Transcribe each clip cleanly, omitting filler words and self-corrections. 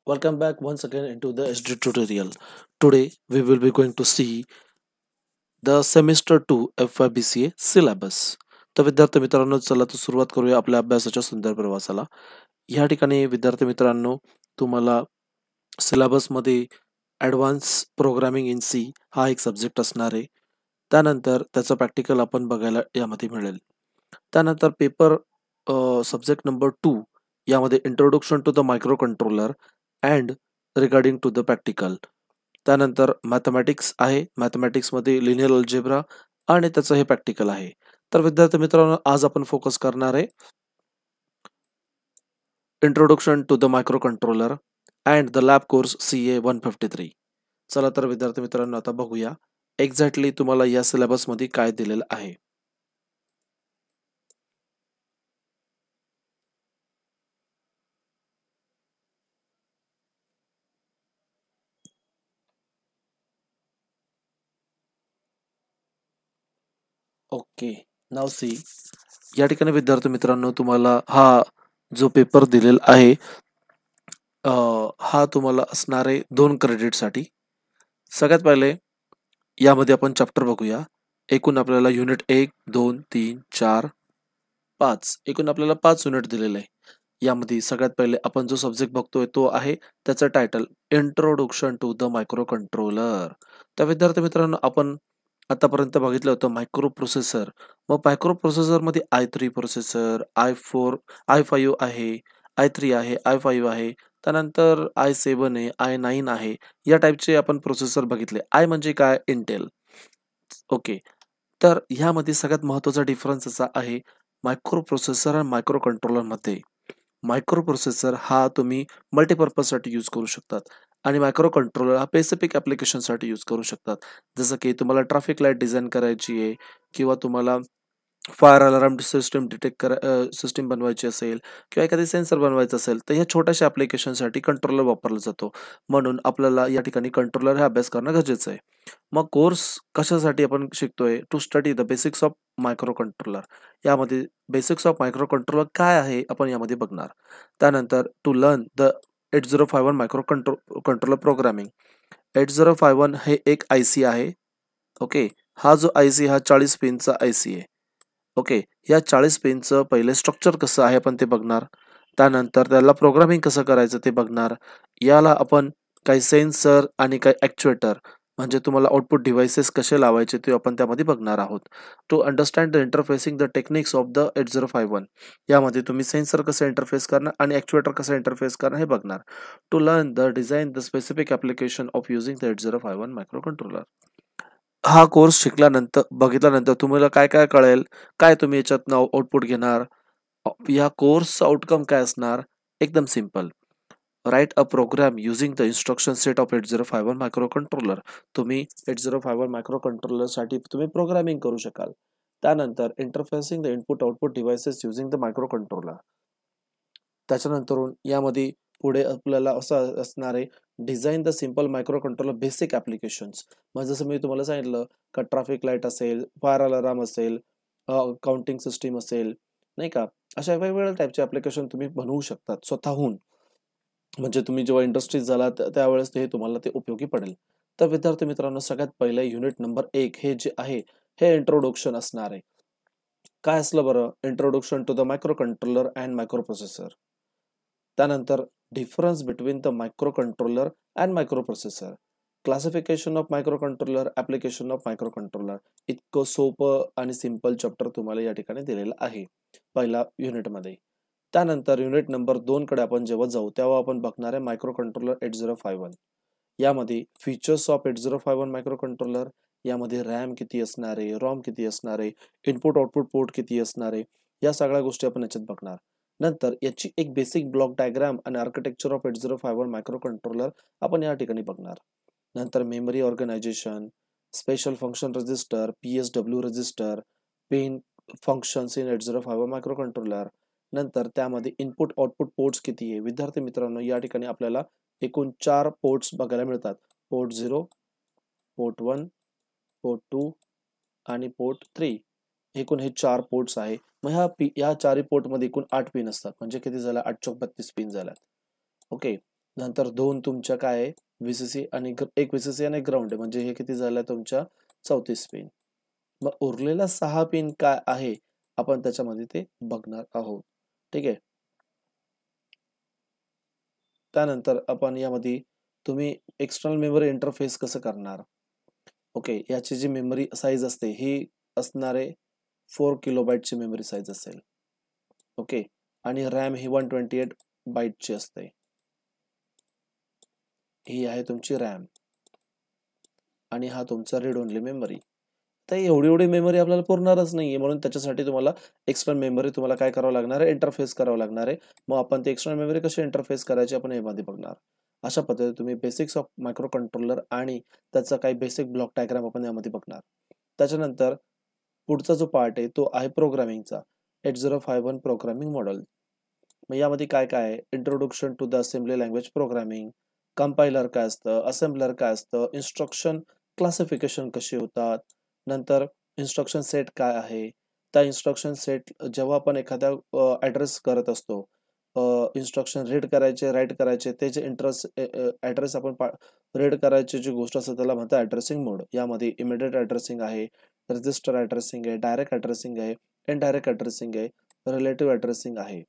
Welcome back once again into the SD tutorial. Today we will be going to see the semester 2 FYBCA syllabus. तर विद्यार्थी मित्रांनो चला तर सुरुवात करूया आपल्या अभ्यासाच्या सुंदर प्रवासाला. या ठिकाणी विद्यार्थी मित्रांनो तुम्हाला सिलेबसमध्ये ॲडव्हान्स प्रोग्रामिंग इन सी हा एक सब्जेक्ट असणार आहे. त्यानंतर त्याचं प्रॅक्टिकल आपण बघायला यामध्ये मिळेल. त्यानंतर पेपर सब्जेक्ट नंबर 2 यामध्ये introduction to the micro controller and regarding to the practical. त्यानंतर मॅथमॅटिक्स आहे. मॅथमॅटिक्समध्ये लिनियर अल्जेब्रा आणि त्याचं हे प्रॅक्टिकल आहे. तर विद्यार्थी मित्रांनो आज आपण फोकस करणार आहे introduction to the micro controller and the lab course CA 153. चला तर विद्यार्थी मित्रांनो आता बघूया एक्झॅक्टली तुम्हाला या सिलेबसमध्ये काय दिलेलं आहे. ओके, नाव सी. या ठिकाणी विद्यार्थी मित्रांनो तुम्हाला हा जो पेपर दिलेला आहे हा तुम्हाला असणार आहे 2 क्रेडिटसाठी. सगळ्यात पहिले यामध्ये आपण चॅप्टर बघूया. एकूण आपल्याला युनिट 1, 2, 3, 4, 5 एकूण आपल्याला 5 युनिट दिलेले आहे. यामध्ये सगळ्यात पहिले आपण जो सब्जेक्ट बघतोय तो आहे त्याचं title introduction to the micro controller. तर विद्यार्थी मित्रांनो आपण आतापर्यंत बघितलं होतं मायक्रो प्रोसेसर. मग मायक्रो प्रोसेसरमध्ये i3 प्रोसेसर, i4, i5 आहे, i3 आहे, i5 आहे. त्यानंतर i7 आहे, i9 आहे. या टाईपचे आपण प्रोसेसर बघितले. आय म्हणजे काय? इंटेल. ओके. तर ह्यामध्ये सगळ्यात महत्त्वाचा डिफरन्स असा आहे मायक्रो प्रोसेसर आणि मायक्रो कंट्रोलरमध्ये. मायक्रो प्रोसेसर हा तुम्ही मल्टीपर्पजसाठी यूज करू शकतात आणि मायक्रो कंट्रोलर हा स्पेसिफिक ॲप्लिकेशनसाठी यूज करू शकतात. जसं की तुम्हाला ट्रॅफिक लाईट डिझाईन करायची आहे किंवा तुम्हाला फायर अलार्म सिस्टम सिस्टम बनवायची असेल किंवा एखादी सेन्सर बनवायचं असेल तर ह्या छोट्याशा ॲप्लिकेशनसाठी कंट्रोलर वापरला जातो. म्हणून आपल्याला या ठिकाणी कंट्रोलर हा अभ्यास करणं गरजेचं आहे. मग कोर्स कशासाठी आपण शिकतोय? To study the basics of micro controller. यामध्ये बेसिक्स ऑफ मायक्रो कंट्रोलर काय आहे आपण यामध्ये बघणार. त्यानंतर to learn the 8051 micro controller programming. 8051 हे एक IC आहे. ओके. हा जो IC हा 40 पिनचा IC आहे. ओके. या 40 पिनचं पहिले स्ट्रक्चर कसं आहे आपण ते बघणार. त्यानंतर त्याला प्रोग्रामिंग कसं करायचं ते बघणार. याला आपण काही सेन्सर आणि काही ॲक्च्युएटर म्हणजे तुम्हाला आउटपुट डिव्हाइसेस कसे लावायचे ते आपण त्यामध्ये बघणार आहोत. To understand the interfacing the techniques of the 8051. यामध्ये तुम्ही सेन्सर कसं इंटरफेस करणार आणि ॲक्च्युएटर कसं इंटरफेस करणार हे बघणार. To learn the design the specific application of using the 8051 micro controller. हा कोर्स शिकल्यानंतर बघितल्यानंतर तुम्हाला काय काय कळेल, काय तुम्ही याच्यातनं आउटपुट घेणार, या कोर्सचं आउटकम काय असणार? एकदम simple. Right a program using the instruction set of 8051 micro controller. तुम्ही 8051 मायक्रो कंट्रोलरसाठी तुम्ही प्रोग्रामिंग करू शकाल. त्यानंतर interfacing the input output devices using the micro controller. त्याच्यानंतरून यामध्ये पुढे आपल्याला असं असणार आहे design the simple microcontroller basic applications. मग जसं मी तुम्हाला सांगितलं का ट्रॅफिक लाईट असेल, फायर अलार्म असेल, काउंटिंग सिस्टीम असेल, नाही का, अशा वेगवेगळ्या टाईपचे ॲप्लिकेशन तुम्ही बनवू शकतात स्वतःहून. म्हणजे तुम्ही जेव्हा इंडस्ट्रीज झाला त्यावेळेस ते तुम्हाला ते उपयोगी पडेल. तर विद्यार्थी मित्रांनो सगळ्यात पहिले युनिट नंबर 1 हे जे आहे हे इंट्रोडक्शन असणार आहे. काय असलं बरं? Introduction to the micro controller and micro processor. त्यानंतर difference between the micro controller and micro processor. Classification of micro controller, application of micro controller. इतकं सोपं आणि सिंपल चॅप्टर तुम्हाला या ठिकाणी दिलेलं आहे पहिल्या युनिटमध्ये. त्यानंतर युनिट नंबर 2 कडे आपण जेव्हा जाऊ तेव्हा आपण बघणार आहे मायक्रो कंट्रोलर 8051. यामध्ये फीचर्स ऑफ 8051 मायक्रो कंट्रोलर, यामध्ये रॅम किती असणार आहे, रॉम किती असणार आहे, इनपुट आउटपुट पोर्ट किती असणार आहे, या सगळ्या गोष्टी आपण याच्यात बघणार. नंतर याची एक बेसिक ब्लॉक डायग्राम आणि आर्किटेक्चर ऑफ 8051 मायक्रो कंट्रोलर आपण या ठिकाणी बघणार. नंतर memory organisation, special function register, PSW register, pin functions in 8051 micro controller. नंतर त्यामध्ये इनपुट आउटपुट पोर्ट्स किती आहे. विद्यार्थी मित्रांनो या ठिकाणी आपल्याला एकूण 4 पोर्ट्स बघायला मिळतात. पोर्ट 0, पोर्ट 1, पोर्ट 2 आणि पोर्ट 3. एकूण हे 4 पोर्ट्स आहे. मग या 4 पोर्टमध्ये एकूण 8 पिन असतात. म्हणजे किती झाल्या? 8 चौक 32 पिन झाल्यात. ओके. नंतर 2 तुमच्या काय आहे व्हीसीसी आणि एक व्हीसीसी आणि ग्राउंड आहे, म्हणजे हे किती झालं तुमच्या 34 पिन. मग उरलेला 6 पिन काय आहे आपण त्याच्यामध्ये ते बघणार आहोत. ठीक आहे. त्यानंतर आपण यामध्ये तुम्ही एक्सटर्नल मेमरी इंटरफेस कसं करणार. ओके, याची जी मेमरी साईज असते ही असणारे 4 किलोबाईटची मेमरी साईज असेल. ओके, आणि रॅम ही 128 बाईटची असते. ही आहे तुमची रॅम आणि हा तुमचा रीड ओनली मेमरी. तर एवढी मेमरी आपल्याला पुरणारच नाहीये, म्हणून त्याच्यासाठी तुम्हाला एक्सटर्नल मेमरी तुम्हाला काय करावं लागणार आहे, इंटरफेस करावं लागणार आहे. मग आपण ते एक्सटर्नल मेमरी कशी इंटरफेस करायची आपण यामध्ये बघणार. अशा पद्धतीने तुम्ही बेसिक्स ऑफ मायक्रो कंट्रोलर आणि त्याचा काही बेसिक ब्लॉक डायग्राम आपण यामध्ये बघणार. त्याच्यानंतर पुढचा जो पार्ट आहे तो आहे प्रोग्रामिंगचा, 8051 प्रोग्रामिंग मॉडेल. मग यामध्ये काय काय आहे, introduction to the assembly language programming, compiler काय असतं, असेंब्लर काय असतं, इन्स्ट्रक्शन क्लासिफिकेशन कशी होतात, नंतर इन्स्ट्रक्शन सेट काय आहे, त्या इन्स्ट्रक्शन सेट जेव्हा आपण एखाद्या ॲड्रेस करत असतो, इन्स्ट्रक्शन रीड करायचे राईट करायचे ते जे ॲड्रेस आपण रीड करायची जी गोष्ट असते त्याला म्हणतात ॲड्रेसिंग मोड. यामध्ये इमिडिएट ॲड्रेसिंग आहे, रजिस्टर ॲड्रेसिंग आहे, डायरेक्ट ॲड्रेसिंग आहे, इनडायरेक्ट ॲड्रेसिंग आहे, रिलेटिव्ह ॲड्रेसिंग आहे.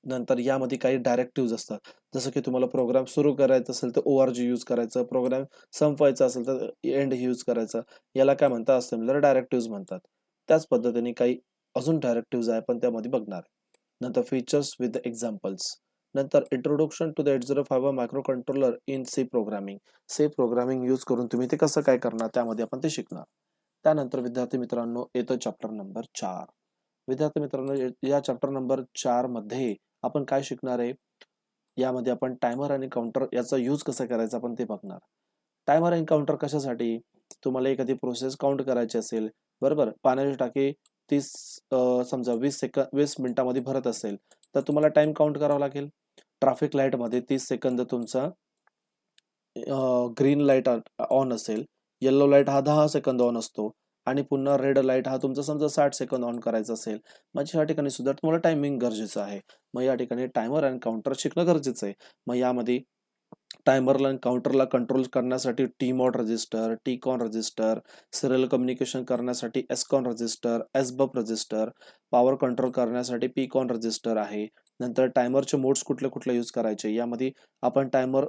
नंतर यामध्ये काही डायरेक्टिव्ज असतात, जसं की तुम्हाला प्रोग्राम सुरू करायचा असेल तर ORG यूज करायचं, प्रोग्राम संपवायचा असेल तर एंड यूज करायचं. याला काय म्हणतात, असेंब्लर डायरेक्टिव्ज म्हणतात. त्याच पद्धतीने काही अजून डायरेक्टिव्ज आहे पण त्यामध्ये बघणार. नंतर फीचर्स विथ एक्झाम्पल्स. नंतर introduction to the 8051 micro controller in C programming. C programming use करून तुम्ही ते कसं काय करणार त्यामध्ये आपण ते शिकणार. त्यानंतर विद्यार्थी मित्रांनो येतो चॅप्टर नंबर 4. विद्यार्थी मित्रांनो या चॅप्टर नंबर 4 मध्ये आपण काय शिकणार आहे, यामध्ये आपण टायमर आणि काउंटर याचा यूज कसा करायचा आपण ते बघणार. टायमर आणि काउंटर कशासाठी, तुम्हाला एखादी प्रोसेस काउंट करायची असेल, बरोबर, पाण्याची टाकी 30 समजा 20 मिनिटामध्ये भरत असेल तर तुम्हाला टाइम काउंट करावा लागेल. ट्रॅफिक लाईट मध्ये 30 सेकंद तुमचा ग्रीन लाईट ऑन असेल, येलो लाईट हा 10 सेकंद ऑन असतो आणि पुन्हा रेड लाईट हा तुमचा समजा 60 सेकंद ऑन करायचा असेल, म्हणजे या ठिकाणी सुद्धा तुम्हाला टायमिंग गरजेचं आहे. मग या ठिकाणी टायमर आणि काउंटर शिकणं गरजेचं आहे. मग यामध्ये टायमरला आणि काउंटरला कंट्रोल करण्यासाठी TMOD register, TCON register, serial communication करण्यासाठी SCON register, SBUF register, power control करण्यासाठी पी-कॉन रजिस्टर आहे. नंतर टायमरचे मोड्स कुठले कुठले यूज करायचे, यामध्ये आपण टायमर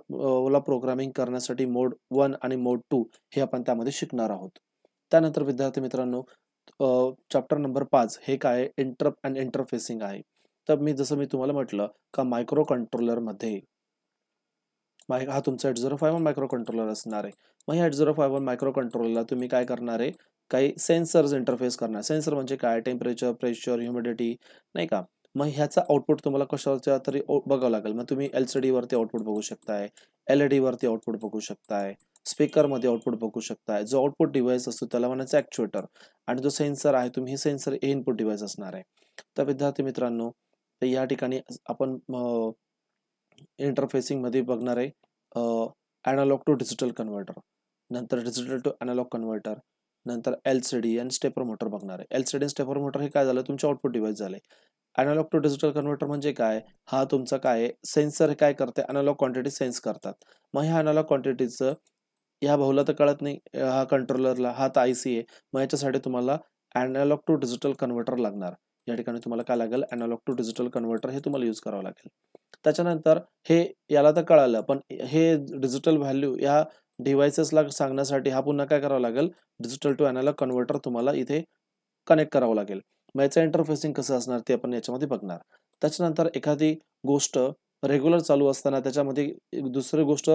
ला प्रोग्रामिंग करण्यासाठी मोड 1 आणि मोड 2 हे आपण त्यामध्ये शिकणार आहोत. त्यानंतर विद्यार्थी मित्रांनो चॅप्टर नंबर 5 हे काय, इंटरप्ट अँड इंटरफेसिंग आहे. तर जसं मी तुम्हाला म्हटलं का मायक्रो कंट्रोलर मध्ये हा तुमचा 8051 मायक्रो कंट्रोलर असणार आहे. मग ह्या 8051 मायक्रो कंट्रोलरला तुम्ही काय करणार आहे, काही सेन्सर्स इंटरफेस करणार. सेन्सर म्हणजे काय, टेम्परेचर, प्रेशर, ह्युमिडिटी, नाही का. मग ह्याचा आउटपुट तुम्हाला कशाच्या तरी बघावं लागेल. मग तुम्ही LCD वरती आउटपुट बघू शकताय, LED वरती आउटपुट बघू शकताय, स्पीकर मध्ये आउटपुट बघू शकताय. जो आउटपुट डिव्हाइस असतो त्याला म्हणायचं ऍक्च्युएटर, आणि जो सेन्सर आहे तुम्ही सेन्सर हे इनपुट डिव्हाइस असणार आहे. तर विद्यार्थी मित्रांनो तर या ठिकाणी आपण इंटरफेसिंग मध्ये बघणार आहे अॅनालॉग टू डिजिटल कन्व्हर्टर, नंतर डिजिटल टू अॅनालॉग कन्व्हर्टर, नंतर LCD आणि स्टेपर मोटर बघणार आहे. LCD आणि स्टेपर मोटर हे काय झालं, तुमचे आउटपुट डिव्हाइस झाले. अॅनालॉग टू डिजिटल कन्व्हर्टर म्हणजे काय, हा तुमचा काय सेन्सर काय करते, अॅनालॉग क्वांटिटी सेन्स करतात. मग ह्या अॅनालॉग क्वांटिटीचं ह्या भाऊला तर कळत नाही, हा कंट्रोलरला, हा तर IC आहे. मग याच्यासाठी तुम्हाला अॅनालॉग टू डिजिटल कन्व्हर्टर लागणार. या ठिकाणी तुम्हाला काय लागेल, अॅनालॉग टू डिजिटल कन्व्हर्टर हे तुम्हाला यूज करावं लागेल. त्याच्यानंतर हे याला तर कळालं, पण हे डिजिटल व्हॅल्यू या डिव्हाइसेसला सांगण्यासाठी हा पुन्हा काय करावं लागेल, डिजिटल टू अॅनालॉग कन्व्हर्टर तुम्हाला इथे कनेक्ट करावं लागेल. मग याचं इंटरफेसिंग कसं असणार ते आपण याच्यामध्ये बघणार. त्याच्यानंतर एखादी गोष्ट रेग्युलर चालू असताना त्याच्यामध्ये दुसरी गोष्ट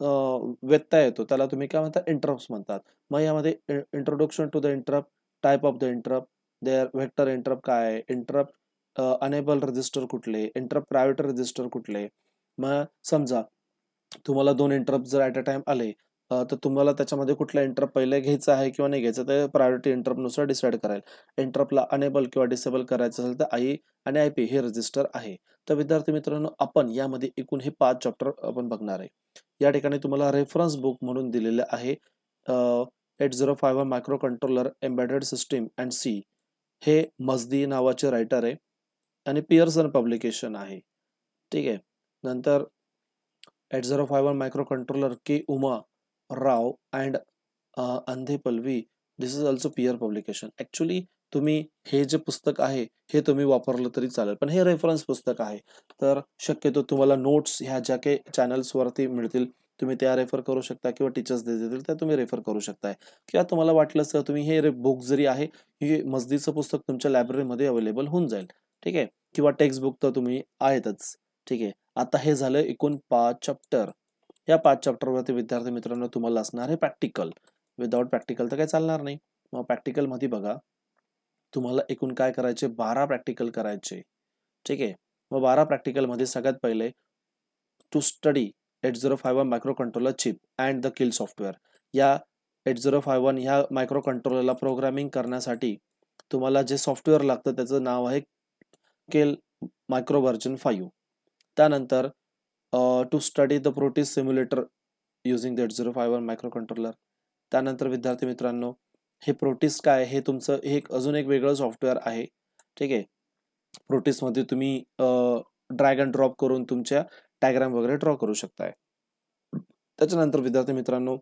व्यत्यय येतो, त्याला तुम्ही काय म्हणता, इंटरप्ट्स म्हणतात. मग यामध्ये introduction to the interrupt, type of the interrupt, there vector interrupt काय आहे, इंटरप्ट अनेबल रजिस्टर कुठले, इंटरप्ट प्रायोरिटी रजिस्टर कुठले. मग समजा तुम्हाला 2 इंटरप्ट जर ॲट अ टाइम आले, तर तुम्हाला त्याच्यामध्ये कुठला इंटरप्ट पहिले घ्यायचा आहे किंवा नाही घ्यायचा ते प्रायोरिटी इंटरप्टनुसार डिसाईड कराल. इंटरप्टला अनेबल किंवा डिसेबल करायचं असेल तर आई आणि IP हे रजिस्टर आहे. तर विद्यार्थी मित्रांनो आपण यामध्ये एकूण हे 5 चॅप्टर आपण बघणार आहे. या ठिकाणी तुम्हाला रेफरन्स बुक म्हणून दिलेले आहे 8051 micro controller embedded system and C. हे मजदी नावाचे रायटर आहे आणि पियर्सन पब्लिकेशन आहे. ठीक आहे. नंतर 8051 microcontroller K Uma Rao and Andhe Pallavi. This is also peer publication. Actually तुम्ही हे जे पुस्तक आहे हे तुम्ही वापरलं तरी चालेल, पण हे रेफरन्स पुस्तक आहे. तर शक्यतो तुम्हाला नोट्स ह्या ज्या काही चॅनल्सवरती मिळतील तुम्ही त्या रेफर करू शकता किंवा टीचर्स देतील त्या तुम्ही रेफर करू शकताय. किंवा तुम्हाला वाटलं तर तुम्ही हे बुक जरी आहे हे मजदीचं पुस्तक तुमच्या लायब्ररीमध्ये अवेलेबल होऊन जाईल. ठीक आहे. किंवा टेक्स्ट बुक तर तुम्ही आहेतच. ठीक आहे. आता हे झालं एकूण 5 चॅप्टर. या 5 चॅप्टरवरती विद्यार्थी मित्रांनो तुम्हाला असणार आहे प्रॅक्टिकल. विदाउट प्रॅक्टिकल तर काही चालणार नाही. मग प्रॅक्टिकलमध्ये बघा तुम्हाला एकूण काय करायचे 12 प्रॅक्टिकल करायचे. ठीक आहे. मग 12 प्रॅक्टिकलमध्ये सगळ्यात पहिले to study 8051 micro controller chip and the Keil software. या 8051 ह्या मायक्रो कंट्रोलरला प्रोग्रामिंग करण्यासाठी तुम्हाला जे सॉफ्टवेअर लागतं त्याचं नाव आहे केल मायक्रो व्हर्जन 5. त्यानंतर to study the Proteus simulator using the 8051 micro controller. त्यानंतर विद्यार्थी मित्रांनो हे प्रोटीस काय हे तुमचं हे अजून एक वेगळं सॉफ्टवेअर आहे. ठीक आहे. प्रोटीसमध्ये तुम्ही ड्रॅग अँड ड्रॉप करून तुमच्या डायग्राम वगैरे ड्रॉ करू शकताय. त्याच्यानंतर विद्यार्थी मित्रांनो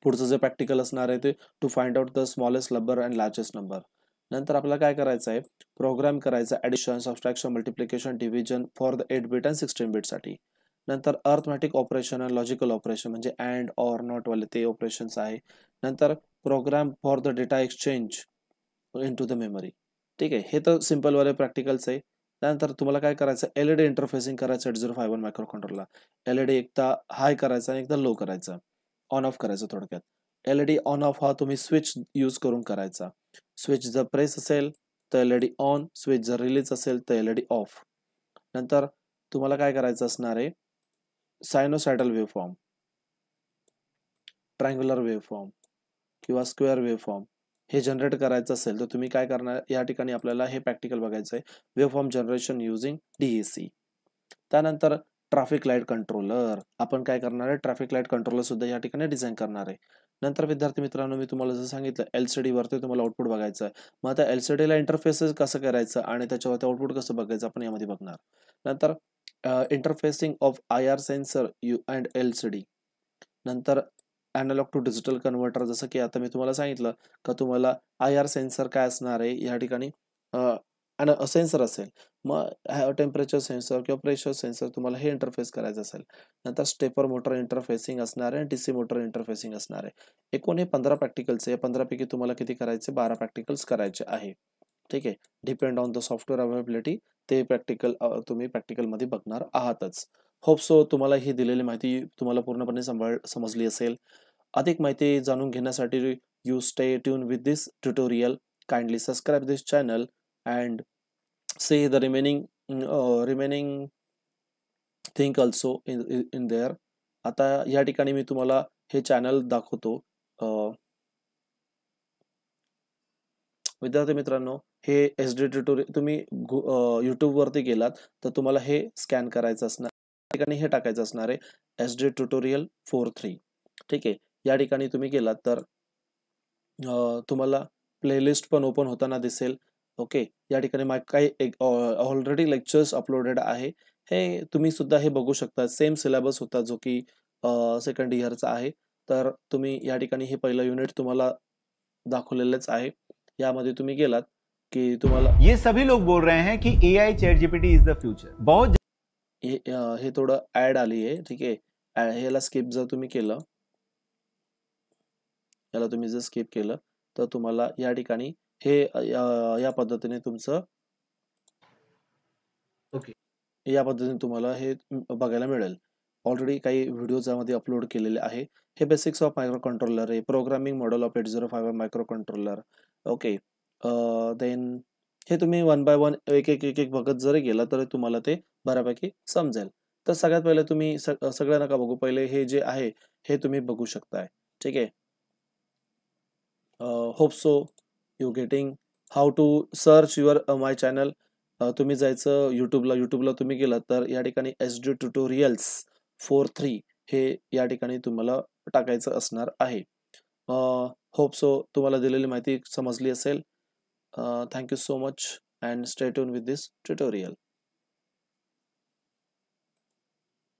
पुढचं जे प्रॅक्टिकल असणार आहे ते to find out the smallest number and largest number. नंतर आपल्याला काय करायचं आहे प्रोग्राम करायचा addition subtraction multiplication division for the 8 bit and 16 बिटसाठी. नंतर arithmetic operation and logical operation म्हणजे अँड ऑर नॉट वाले ते ऑपरेशन्स आहे. नंतर program for the data exchange into the memory. ठीक आहे. हे तर सिम्पलवाले प्रॅक्टिकल्स आहे. त्यानंतर तुम्हाला काय करायचं LED इंटरफेसिंग करायचं 8051 मायक्रो कंट्रोलरला. LED एकदा हाय करायचा आणि एकदा लो करायचा, ऑन ऑफ करायचं थोडक्यात. LED ऑन ऑफ हा तुम्ही स्विच यूज करून करायचा. स्विच जर प्रेस असेल तर LED ऑन, स्विच जर रिलीज असेल तर LED ऑफ. नंतर तुम्हाला काय करायचं असणार आहे सायनोसायडल वेव्हफॉर्म, ट्रायंग्युलर वेव्हफॉर्म किंवा स्क्वेअर वेव्हफॉर्म हे जनरेट करायचं असेल तर तुम्ही काय करणार या ठिकाणी आपल्याला हे प्रॅक्टिकल बघायचं आहे वेव्हफॉर्म जनरेशन युझिंग DAC. त्यानंतर ट्रॅफिक लाईट कंट्रोलर आपण काय करणार आहे ट्रॅफिक लाईट कंट्रोलर सुद्धा या ठिकाणी डिझाईन करणार आहे. नंतर विद्यार्थी मित्रांनो मी तुम्हाला जसं सांगितलं LCD वरती तुम्हाला आउटपुट बघायचं आहे. मग आता LCD ला इंटरफेसेस कसं करायचं आणि त्याच्यावरती आउटपुट कसं बघायचं आपण यामध्ये बघणार. नंतर interfacing of IR sensor and LCD. नंतर अॅनालॉग टू डिजिटल कन्व्हर्टर जसं की आता मी तुम्हाला सांगितलं का तुम्हाला IR सेन्सर काय असणार आहे या ठिकाणी सेन्सर असेल. मग टेम्परेचर सेन्सर किंवा प्रेशर सेन्सर तुम्हाला हे इंटरफेस करायचं असेल. नंतर स्टेपर मोटर इंटरफेसिंग असणार आहे आणि DC मोटर इंटरफेसिंग असणार आहे. एकूण हे 15 प्रॅक्टिकल्स आहे. 15 पैकी तुम्हाला किती करायचे 12 प्रॅक्टिकल्स करायचे आहे. ठीक आहे. Depend on the software availability ते प्रॅक्टिकल तुम्ही प्रॅक्टिकलमध्ये बघणार आहातच. होप सो तुम्हाला ही दिलेली माहिती तुम्हाला पूर्णपणे समजली असेल. अधिक माहिती जाणून घेण्यासाठी you stay tune with this tutorial. Kindly subscribe this channel and see the remaining thing also in there. आता या ठिकाणी मी तुम्हाला हे चॅनल दाखवतो. विद्यार्थी मित्रांनो हे SD ट्युटोरियल तुम्ही YouTube वरती गेलात तर तुम्हाला हे स्कॅन करायचं असणार. या ठिकाणी हे टाकायचं असणार आहे SD ट्युटोरियल 43. ठीक आहे. या ठिकाणी तुम्ही गेलात तर तुम्हाला प्लेलिस्ट पण ओपन होताना दिसेल. ओके. या ठिकाणी काही ऑलरेडी लेक्चर्स अपलोडेड आहे. हे तुम्ही सुद्धा हे बघू शकता. सेम सिलेबस होता जो की सेकंड इयरचा आहे. तर तुम्ही या ठिकाणी हे पहिलं युनिट तुम्हाला दाखवलेलंच आहे. यामध्ये तुम्ही गेलात की तुम्हाला ये सभी लोग बोल रहे हैं कि AI ChatGPT is the future. बहुत हे थोडं ऍड आली आहे. ठीक आहे. ह्याला स्किप जर तुम्ही केलं याला तुम्ही जर स्किप केलं तर तुम्हाला या ठिकाणी हे या पद्धतीने तुमचं ओके. या पद्धतीने तुम्हाला हे बघायला मिळेल. ऑलरेडी काही व्हिडिओज यामध्ये अपलोड केलेले आहे. हे बेसिक्स ऑफ मायक्रो कंट्रोलर आहे. Programming model of 8051 micro controller. Okay. Then हे तुम्ही 1 बाय 1 एक बघत जरी गेला तरी तुम्हाला ते बऱ्यापैकी समजेल. तर सगळ्यात पहिले तुम्ही सगळं नका बघू. पहिले हे जे आहे हे तुम्ही बघू शकताय. ठीक आहे. Hope so you getting how to search your my channel. तुम्ही जायचं यूट्यूबला तुम्ही गेलात तर या ठिकाणी SD ट्युटोरियल्स 43 हे या ठिकाणी तुम्हाला टाकायचं असणार आहे. होप सो तुम्हाला दिलेली माहिती समजली असेल. Thank you so much and stay tune with this tutorial.